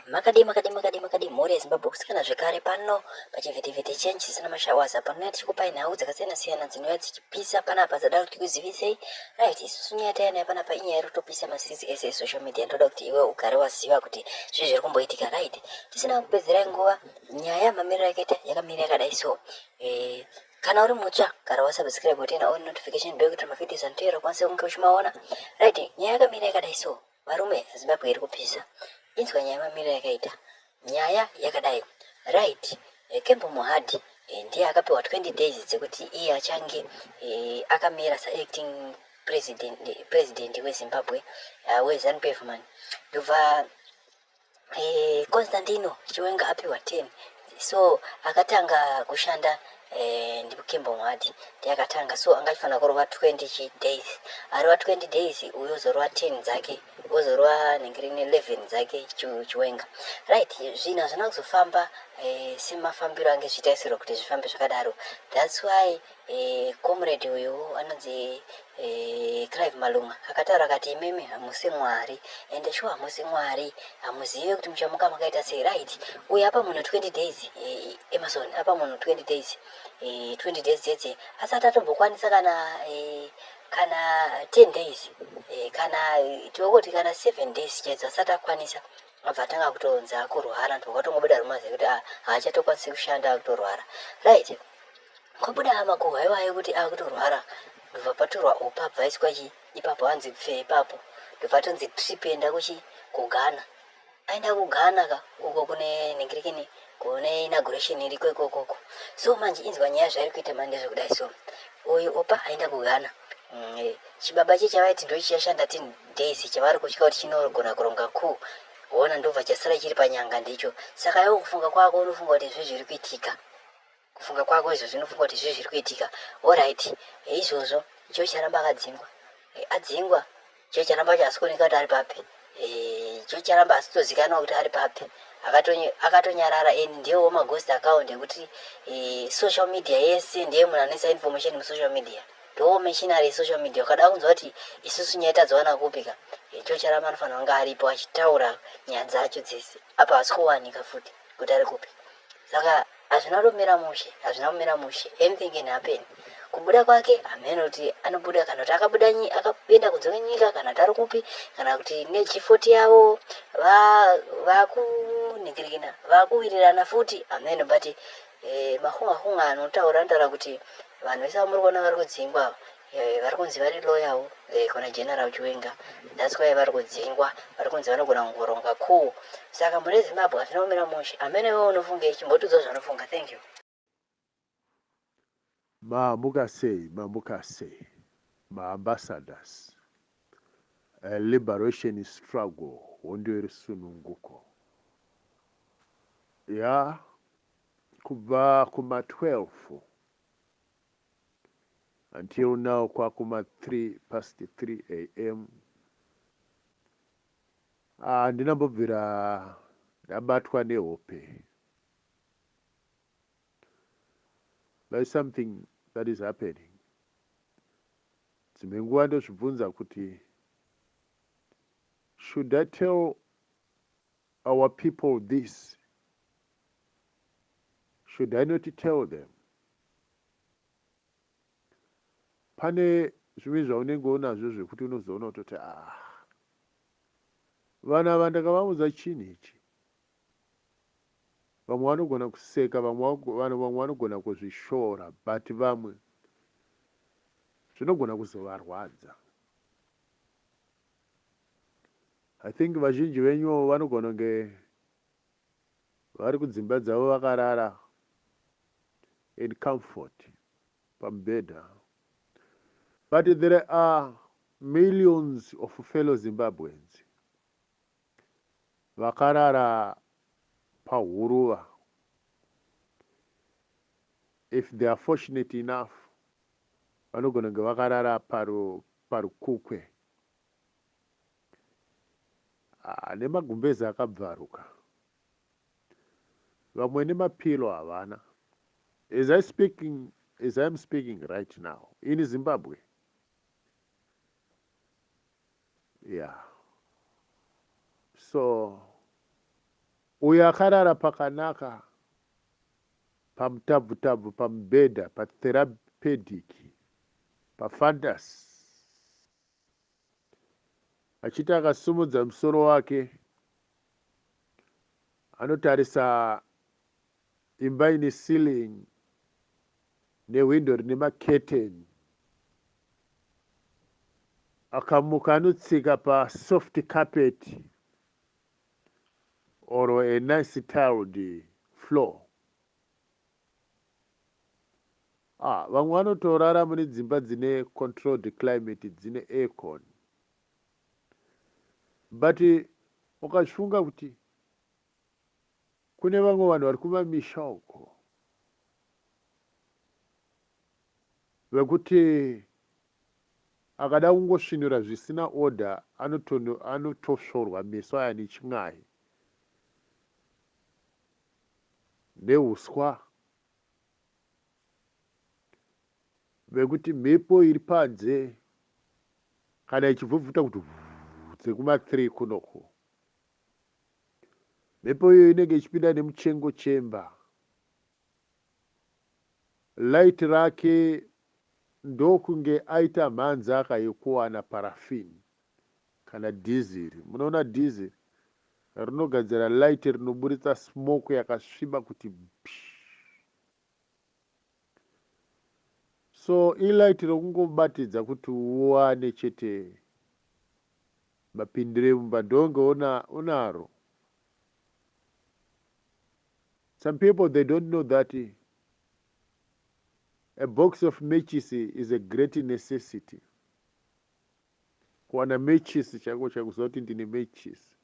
Makadi mori Zimbabwe kusikana zvekare pano pachivhitivhiti chenyu chisina mashawaza pano tichikupai nhau dzakasiyana-siyana dzinouya dzichipisa panapa dzada kuti tikuzivisei right isusu nyaya tayanayo panapa inyaya iri kutopisa masisi ese esocial media ndoda kuti iwe ugare waziva kuti zvii zviri kumboitika right tisina kupedzera nguva nyaya mamiriro yakaita yakamira yakadai so kana uri mutsva gara wasubscribe utena on notification bell kuti mavhidhios anoteera ukwanise kunge uchimaona right nyaya yakamira yakadai so varume Zimbabwe iri kupisa inzwa nyaya mamiriro yakaita nyaya yakadai right Kembo Mohadi ndiye akapiwa 20 days dzekuti iye achange akamira saacting president weZimbabwe weZANU-PF man ndobva Constantino Chiwenga apiwa 10 so akatanga kushanda ndipo Kembo Mohadi ndiye akatanga so angafanira kurova 20 days arova 20 days uyozorwa 10 dzake wozorwa ningirine 11 dzake Chiwenga right zvina zvina kuzofamba semafambiro ange zvitaisirwa kuti zvifambe zvakadaro that's why comrade uyu anonzi Clive Malunga akataura akati imimi hamusi mwari ende sure hamusi mwari hamuzive kuti muchamuka makaita sei right uyu apa munhu 20 days Emerson apa munhu 20 days 20 days dzedze asati atombokwanisa kana 10 days kana tiokoti kana 7 days chedza asati akwanisa abva atanga kutonza akurwara ndokwatongobuda rumazi kuti haachatokwanisi kushanda akutorwara right kwabuda amakuhwaiwayo kuti akutorwara ndobva patorwa upa advice ipapo hanzi pfe ipapo ndobva tonzi trip enda kugana aenda kugana ka uko kune ningirikini kune inauguration iriko ikokoko so manje inzwa nyaya zvairi kuita manje zvekudai so uyu opa aenda kugana chibaba chavaiti ndo chichashanda 10 days chavari kutyika kuti chinogona kuronga ona ndobva chasara chiri panyanga ndicho saka iwe kufunga kwako unofunga kuti zvii zviri kuitika kufunga kwako izvo zvinofunga kuti zvii zviri kuitika alright izvozvo icho charamba akadzingwa adzingwa icho charamba chasikuoneka kuti ari papi icho charamba asitozikanwa kuti ari papi akatonyarara ndiyewo maghost account ekuti social media yese ndiye munhu anoisa information musocial media ndo machinery social media ukada kunzwa kuti isusu nyaya tadzowana kupika icho charamba anofanira kunge aripo achitaura nyaya dzacho dzese apa asikuwanika futi kuti ari kupi saka hazvina kumira mushe anything can happen kubuda kwake hamene kuti anobuda kana kuti akaenda kudzoka nyika kana kuti ari kupi kana kuti neG40 yavo vakuningirikina vakuwirirana futi hamene but mahunga anotaura ntaura kuti vanhu vese vamuri kuona vari kudzingwa vari kunzi vari loyawo kuna General Chiwenga that's why vari kudzingwa vari kunzi vanogona kungoronga saka mune Zimbabwe hazvina kumira mushe hamene wewe unofunga chimbotiudzawo zvanofunga thank you Mamukase, ma-ambassadors, liberation struggle, wondiweri sununguko. Ya, kuva kuma 12 until now kwa kuma 3 past 3 a.m. Ndinambobvira ndabatwa nehope. There is something that is happening. Dzimwe nguva ndozvibvunza kuti should I tell our people this? Should I not tell them? Pane zvimwe zvaunenge unazvo zvekuti unozoona kutoti vana vandakavaudza chinhu ichi. Vamwe vanogona kuseka, vamwe vanogona kuzvishora, but vamwe zvinogona kuzovarwadza. I think vazhinji venyu vanogona kunge vari kudzimba dzavo vakarara in comfort pamubhedha. But there are millions of fellow Zimbabweans vakarara pahuruva. If they are fortunate enough, vanogona kunge vakarara parukukwe nemagumbezi akabvaruka. Vamwe nemapilo havana. As I am speaking right now in Zimbabwe. Yeah. So uyo akarara pakanaka pamutavu-tavu, pamubhedha, patherapediki, pafantasi, achiti akasimudza musoro wake anotarisa imba ine ceiling newindo rine maketeni, akamuka anotsika pasoft carpet or a nice tiled floor. Vamwe vanotorara mune dzimba dzine controlled climate, dzine aircon, but ukachifunga kuti kune vamwe vanhu vari kumamisha uko vekuti akada kungosvinura zvisina order anotosvorwa meso aya nechimwayi neuswa, vekuti mhepo iri panze kana ichibvubvuta kuti dzekuma3 kunoko, mhepo iyo inenge ichipinda nemuchengo chemba. Light rake ndokunge aita mhanzaka yekuwana parafini kana dhiziri. Munoona dhiziri rinogadzira light rinoburitsa smoke yakasviba kuti pshi. So ilight rokungobatidza kuti uwane chete mapindiro emumba ndonge unaro. Some people, they don't know that a box of matches is a great necessity. Kuwana matches chako chakuziva kuti ndine matches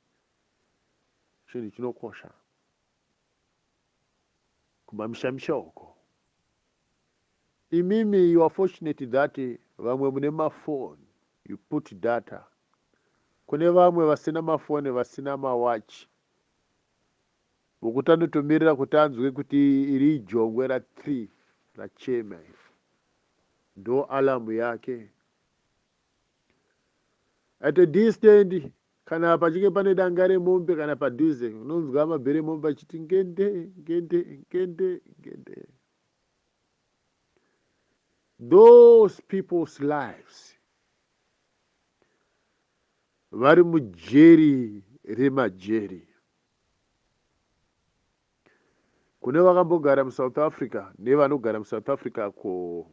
chinhu chinokosha kumamisha uko. Imimi, you are fortunate that vamwe mune mafoni, you put data. Kune vamwe vasina mafoni, vasina mawachi, vokuti anotomirira kuti anzwe kuti iri jongwe ra3 rachema ndo alamu yake. At a distance, kana pachinge pane danga remombe kana padhuze, unonzwa mabhere mombe achiti ngende ngende ngende ngende. Those people's lives vari mujeri remajeri. Kune vakambogara muSouth Africa nevanogara muSouth Africa ku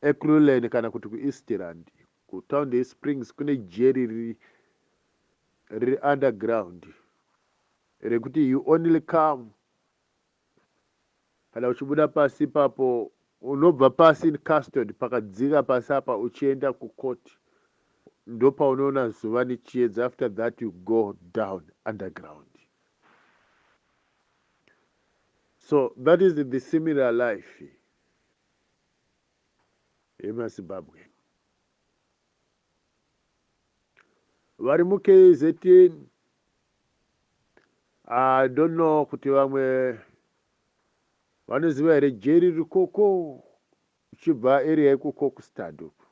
Ekurhuleni kana kuti kuEastland, kuTown Springs, kune jeri riri underground rekuti you only come kana uchibuda pasi papo, unobva pasi in custody pakadzika pasi apa uchienda kukoti, ndo paunoona zuva nechiedza. After that you go down underground. So that is the similar life yemuZimbabwe. Vari muKZN, I don't know kuti vamwe vanoziva here jeri rikoko uchibva area yekuKokstad uku,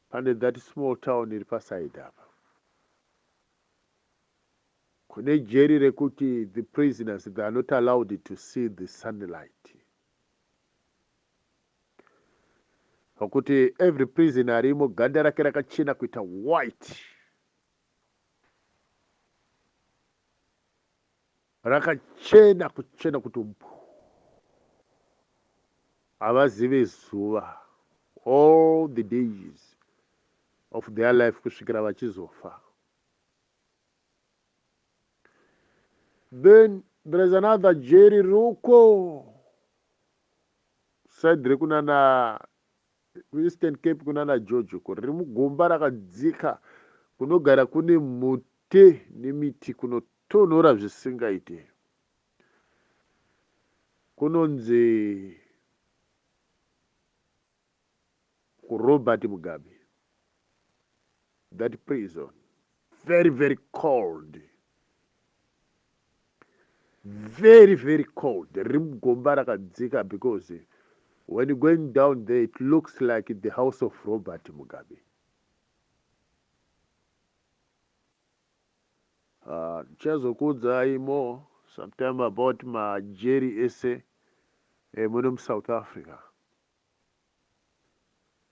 pane that small town iri paside apa. Kune jeri rekuti the prisoners, they are not allowed to see the sunlight. Pakuti every prisoner arimo ganda rake rakachena kuita white, rakachena kuchena kuti havazive zuva all the days of their life kusvikira vachizofa. Then there is another jeri ruko side rekunana Eastern Cape, kunana George uko, riri mugomba rakadzika kunogara kune mute nemiti kunotonhora zvisingaite. Kunonzi kuRobert Mugabe. That prison, very very cold, very very cold, riri mugomba rakadzika, because when you're going down there, it looks like the house of Robert Mugabe. Chazokuudzai more sometime about my Jerry essay muno South Africa.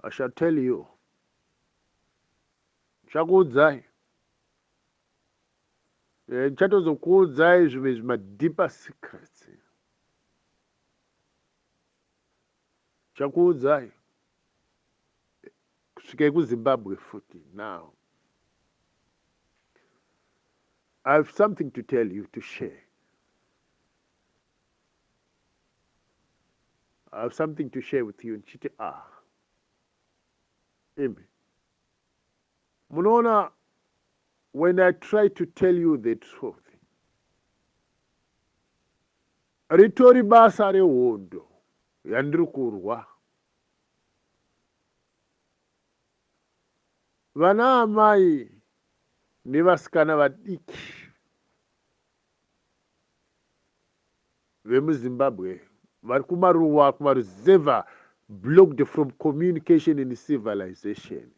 I shall tell you. Chakuudzai. Chatozokuudzai zvimwe my deeper secrets. Chakuudzai. Kusvika kuZimbabwe futi now. I have something to tell you, to share. I have something to share with you. Nchiti Imi. Munaona, when I try to tell you the truth, ritori basa rehondo yandiri kurwa. Vana amai nevasikana vadiki vemuZimbabwe vari kumaruwa kumaruzevha, blocked from communication and civilization.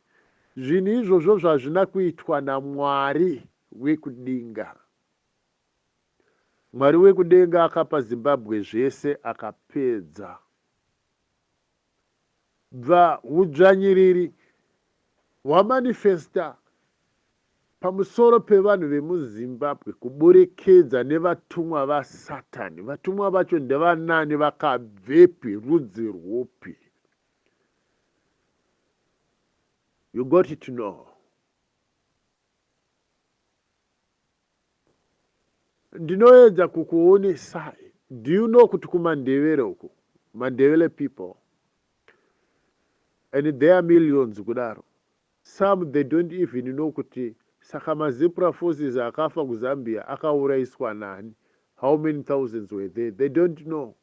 Zvinhu izvozvo zvazvina kuitwa naMwari wekudenga. Mwari wekudenga akapa Zimbabwe zvese akapedza. Bva udzvanyiriri hwamanifesta pamusoro pevanhu vemuZimbabwe kuburekedza nevatumwa vaSatani. Vatumwa vacho ndevanani, vakabvepi, rudzi rwupi? You got to know. Ndinoedza kukuonesai. Do you know kuti kuMandebele uku, Mandebele people, and there are millions kudaro. Some they don't even know kuti saka mazipra forces akafa kuZambia akauraiswa nani. How many thousands were there? They don't know.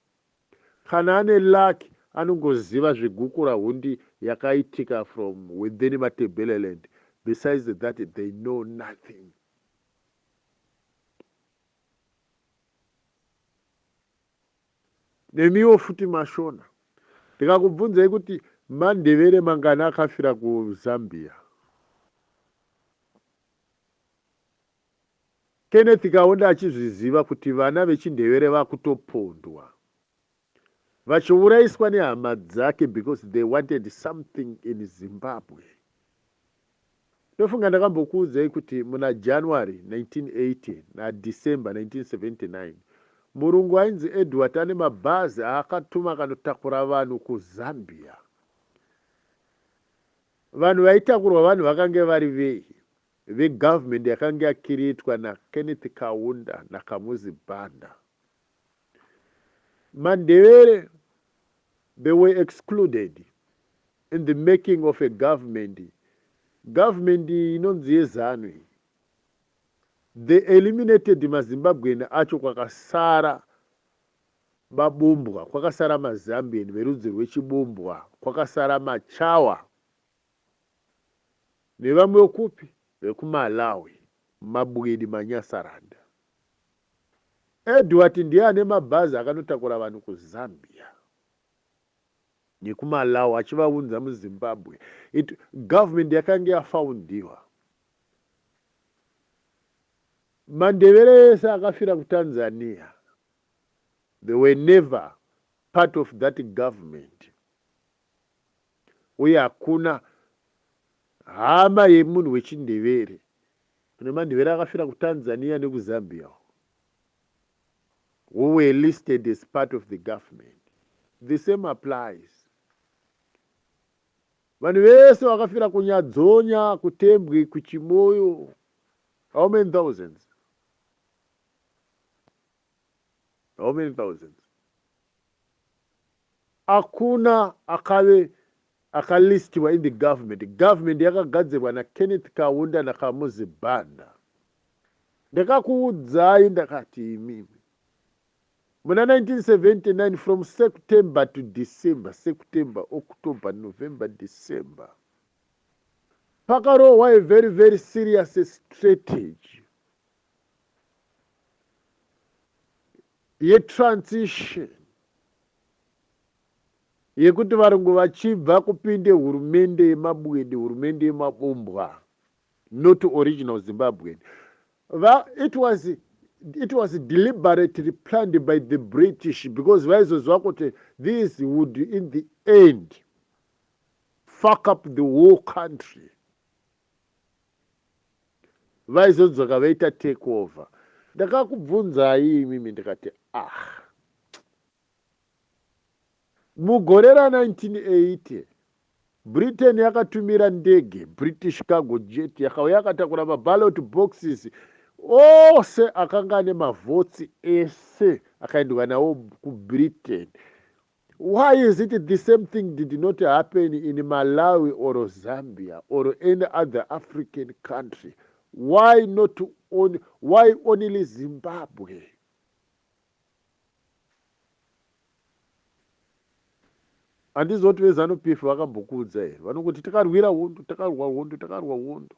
Kana ane luck anongoziva zvigukura hundi yakaitika from within Matabeleland. Besides that, they know nothing. Nemiwo futi mashona. Ndikakubvunzai kuti Mandebele mangana akafira kuZambia. Kenneth Kaunda achizviziva kuti vana vechiNdebele vakutopondwa. Vachiuraiswa nehama dzake because they wanted something in Zimbabwe. Ndofunga ndakambokuudzai kuti muna January 1980 na December 1979 murungu ainzi Edward ane mabhazi akatuma kanotakura vanhu kuZambia. Vanhu vaitakurwa vanhu vakange vari vei vegovernment yakanga yakiritwa naKenneth Kaunda naKamuzi Banda. Mandebele, they were excluded in the making of a government. Government inonzi yeZANU. They eliminated maZimbabwean acho kwakasara mabumbwa, kwakasara maZambian verudzi rwechibumbwa, kwakasara machawa. Nevamwe okupi vekuMalawi, mabwidi manyasaranda. Edward ndiye ane mabhazi akanotakura vanhu kuZambia nekuMalawi achivaunza muZimbabwe. Government yakanga yafaundiwa. Mandebele ese akafira kuTanzania. They were never part of that government. Uye hakuna hama yemunhu wechiNdebele. Kune Mandebele akafira kuTanzania nekuZambia, who were listed as part of the government. The same applies. Vanhu vese vakafira kuNyadzonya, kuTembwe, kuChimoyo. How many thousands? How many thousands? Hakuna akalistiwa in the government. Government yakagadzirwa naKenneth Kaunda naKamuzi Banda. Ndakakuudzai ndakati imimi. Muna 1979, from September to December, September, October, November, December, pakarohwa a very, very serious strategy yetransition yekuti varungu vachibva kupinde hurumende yemabwedi, hurumende yemabumbwa, not original Zimbabwean. It was deliberately planned by the British because vaizozwa kuti this would in the end fuck up the whole country. Vaizodzoka vaita take over. Ndakakubvunzai mimi ndikati mugore ra1980 Britain yakatumira ndege British cargo jet yakauya yakatakura maballot boxes ose akanga ane mavhotsi ese akaendwa nawo kuBritain. Why is it the same thing did not happen in Malawi or Zambia or any other African country? Why only Zimbabwe? Handizoti vezanu-PF vakambokudza here vanongoti takarwira hondo takarwa hondo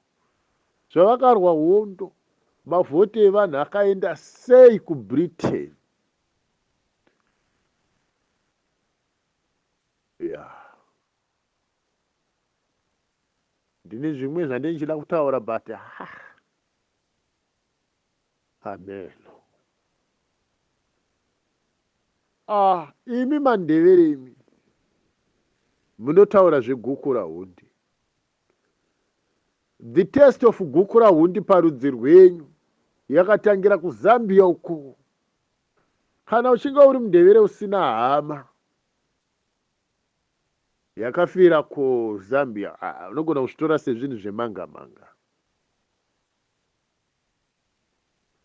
zvavakarwa hondo mavhoti evanhu akaenda sei kuBritain? Ndine zvimwe zvandinchida kutaura but hameno imi mandevere imi munotaura zveguku rahundi. The test of guku rahundi parudzi rwenyu yakatangira kuZambia uko. Kana uchinge uri mundevere usina hama yakafira kuZambia unogona kuzvitora sezvinhu zvemanga manga.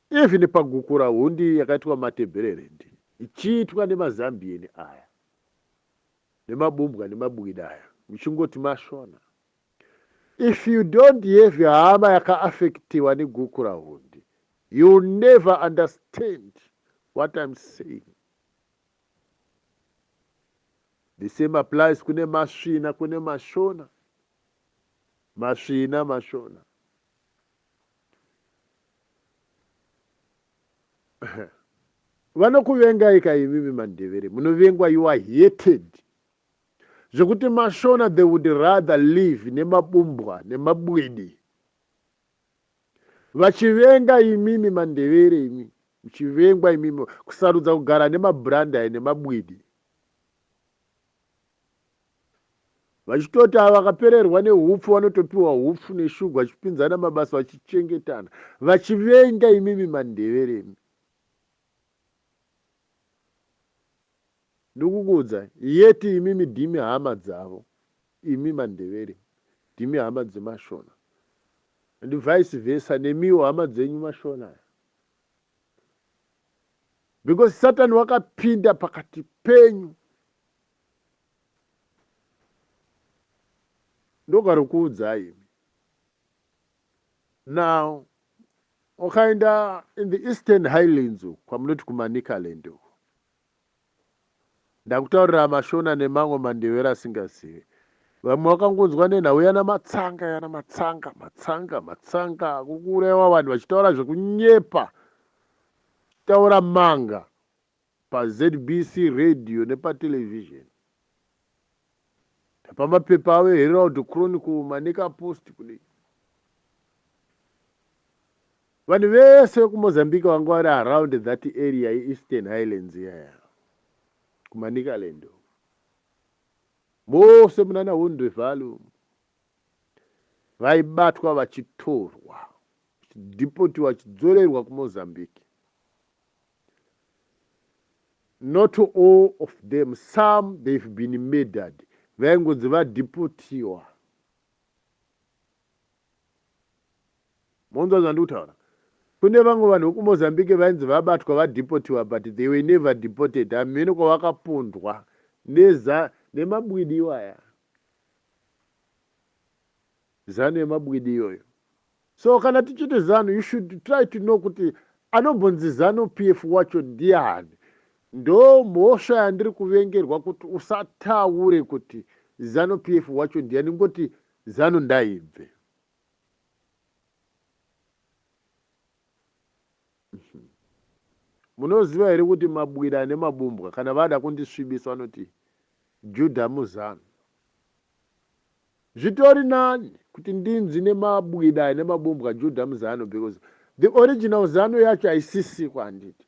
Even paguku rahundi yakaitwa matebhererendi ichiitwa nemazambieni aya nemabumbwa nemabwida aya muchingoti mashona. If you don't have hama yakaafektiwa neguku rahundi, you'll never understand what I'm saying. The same applies kune masvina kune mashona. Masvina mashona. Vanokuvengai kaimimi mandevere munovengwa, you are hated. Zvekuti mashona they would rather live nemabumbwa nemabwidi. Vachivenga imimi mandevere imi muchivengwa imimi kusarudza kugara nemabranda nemabwidi. Vachitoti ava vakapererwa nehupfu vanotopiwa hupfu neshuga vachipinzana mabasa vachichengetana. Vachivenga imimi mandevere imi. Ndikukudza yeti imimi dhimi hama dzavo imi mandevere dhimi hama dzemashona and vice versa nemiwo hama dzenyu mashona, because Satan wakapinda pakati penyu. Ndokarikuudzai imi. Now ukaenda in the Eastern Highlands kwamunoti kuManicaland uko ndakutaurira mashona nemamwe mandevere asingazivi. Vamwe vakangonzwa nenhau yana matsanga kukurewa vanhu vachitaura zvekunyepa, taura manga paZBC radio nepatelevision pamapepa avo Herald Chronicle, Manica Post kudai. Vanhu vese vekuMozambique vanga vari around that area yeEastern Highlands yaya kuManicaland mose munana Hundwe Valley vaibatwa vachitorwa vachidipotiwa vachidzorerwa kuMozambique. Not all of them, some they've been murdered. Vaingodzi vadipotiwa. Monzo zvandikutaura. Kune vamwe vanhu vekuMozambique vainzi vabatwa vadipotiwa but they were never deported. Hamene kwavakapondwa nemabwidi iwaya. Zanu yemabwidi iyoyo. So kana tichiti zanu, you should try to know kuti anombonzi ZANU-PF wacho ndiani. Ndo mhosva yandiri kuvengerwa kuti usataure kuti ZANU-PF wacho ndiani, ngoti ZANU ndaibve. Munoziva here kuti mabwida nemabumbwa kana vada kundisvibisa vanoti Judha muzanu. Zvitori nani kuti ndinzi nemabwida nemabumbwa Judha muzanu, because the original ZANU yacho haisisiko handiti.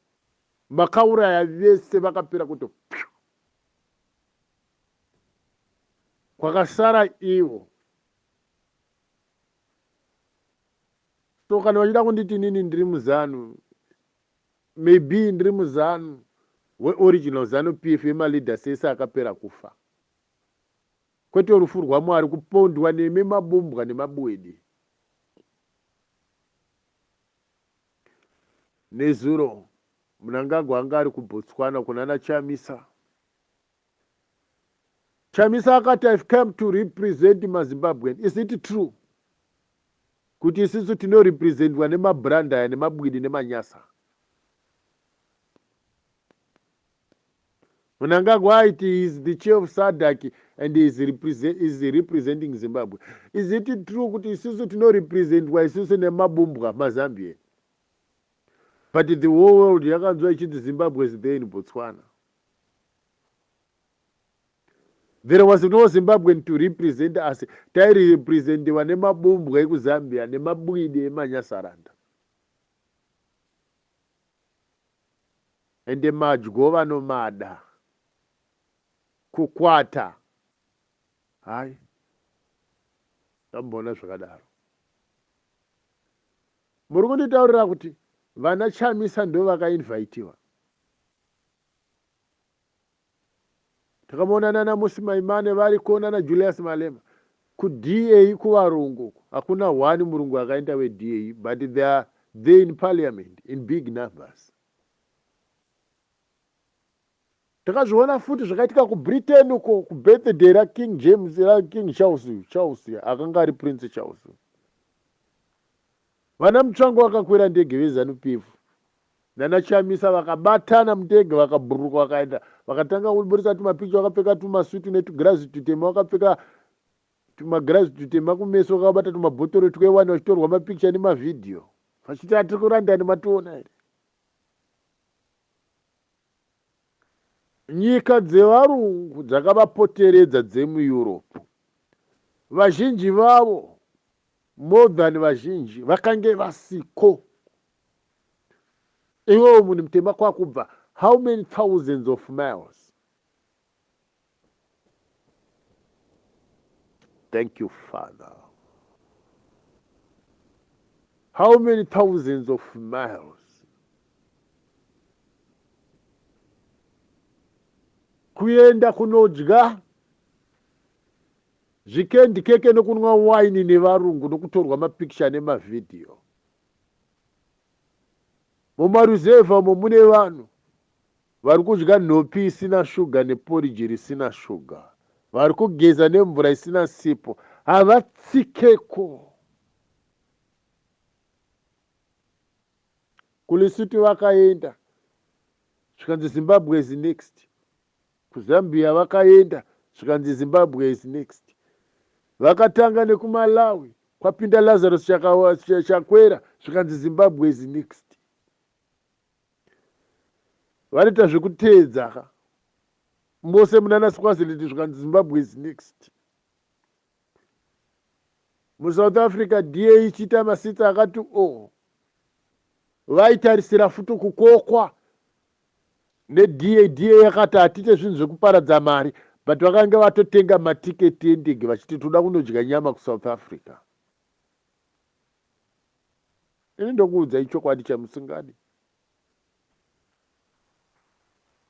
Makauraya vese vakapera kuti pyu. Kwakasara ivo. So kana vachida kunditi nini ndiri muZANU, maybe ndiri muZANU weoriginal ZANU PF yemaleaders ese akapera kufa. Kwete rufu rwaMwari kupondwa nemabumbwa nemabwedi. Nezuro Mnangagwa anga ari kuBotswana kunana Chamisa. Chamisa akati I've come to represent maZimbabwean. Is it true? Kuti isisu tino representwa nemabranda nemabwidi nemanyasa. Mnangagwa he is the chair of SADC and he is representing Zimbabwe. Is it true kuti isisu tino representwa isisu nemabumbwa maZambia? But the whole world yakanzwa ichiti Zimbabwe is there in Botswana. There was no Zimbabwean to represent us. Tairi representiwa nemabumbwa ekuZambia nemabwidi emanyasaranda. Ende madyo nomada. Kukwata. Hai. Tambona zvakadaro. Muri kunditaurira kuti vana Chamisa ndo vakainvitiwa. Takamonana na Musi Maimane vari kuonana Julius Malema. Ku DA kuvarungu. Hakuna one murungu akaenda we DA, but they are there in parliament in big numbers. Takazviona futi zvakaitika kuBritain uko ku birthday ra King James ra King Charles akanga ari Prince Charles. Vana Mutsvangu vakakwira ndege veZANU PF. Nana Chamisa vakabatana mundege vakabhuruka vakaenda vakatanga kuburisa tumapicha vakapfeka tumasuti netugirazi tutema vakapfeka tumagirazi tutema kumeso vakabata tumabhotoro twewani vachitorwa mapicha nemavidhiyo vachiti atiri kuranda nemationa here. Nyika dzevarungu dzakavapoteredza dzemuEurope, vazhinji vavo more than vazhinji vakange vasiko. Iwo munhu mutema kwakubva how many thousands of miles? Thank you, Father. How many thousands of miles? Kuenda kunodya zvikendi keke nokunwa wine nevarungu nokutorwa mapikicha nemavidhiyo. Mumaruzevha umo mune vanhu vari kudya nhopi isina shuga neporiji risina shuga, vari kugeza nemvura isina sipo, havatsikeko. kuLesotho vakaenda zvikanzi Zimbabwe is next, kuZambia vakaenda zvikanzi Zimbabwe is next, vakatanga nekuMalawi kwapinda Lazarus Chakwera zvikanzi Zimbabwe is next. Vanoita zvekuteedza mose munana Swaziland zvikanzi Zimbabwe is next. MuSouth Africa DA ichiita masitsa akati vaitarisira futi kukokwa neDA yakati hatite zvinhu zvekuparadza mari, but vakanga vatotenga matiketi endege vachiti toda kunodya nyama kuSouth Africa. Ini ndokuudza ichokwadi chamusingadi.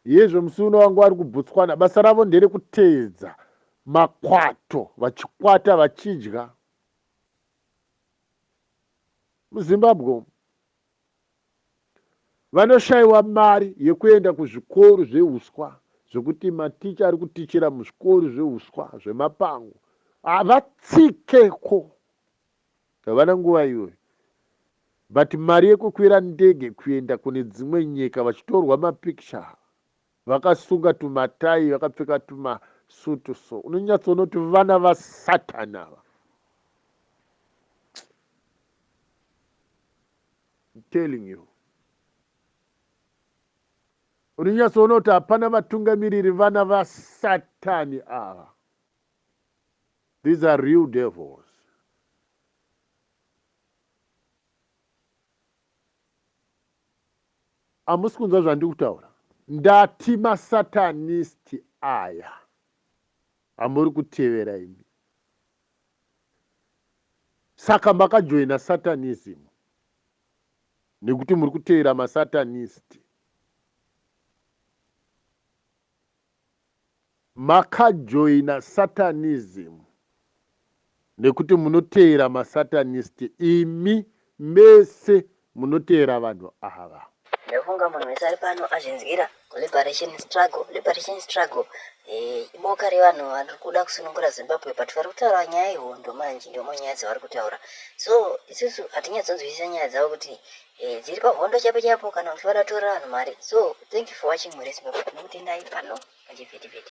Yezvo musuno wangu vari kuBotswana basa ravo ndere kuteedza makwato vachikwata vachidya. MuZimbabwe vanoshayiwa mari yekuenda kuzvikoro zveuswa zvokuti maticha ari kutichira muzvikoro zveuswa zvemapango havatsikeko, havana nguva iyoyo. But mari yekukwira ndege kuenda kune dzimwe nyika vachitorwa mapikicha vakasunga tumatai vakapfeka tumasutu, so unonyatsonoti vana vaSatani ava. I'm telling you. Unonyatsonoti hapana vatungamiriri vana vaSatani ava. These are real devils. Hamusi kunzwa zvandiri kutaura. Ndati masatanisti aya amuri kutevera imi. Saka makajoina satanism nekuti muri kutevera masatanisti. Makajoina satanism nekuti munotevera masatanisti. Imi mese munotevera vanhu ava. Ndafunga munhu wese ari pano azvinzwira liberation struggle iboka revanhu vari kuda kusunungura Zimbabwe, but vari kutaura nyaya yehondo manje, ndomo nyaya dzavari kutaura. So isusu hatinyatsonzwisisa nyaya dzavo kuti dziri pahondo chapo chapo kana kuti vadatora vanhu mari. So thank you for watching Mhuri Zimbabwe. Ndinokutendai pano pachivhiti-vhiti.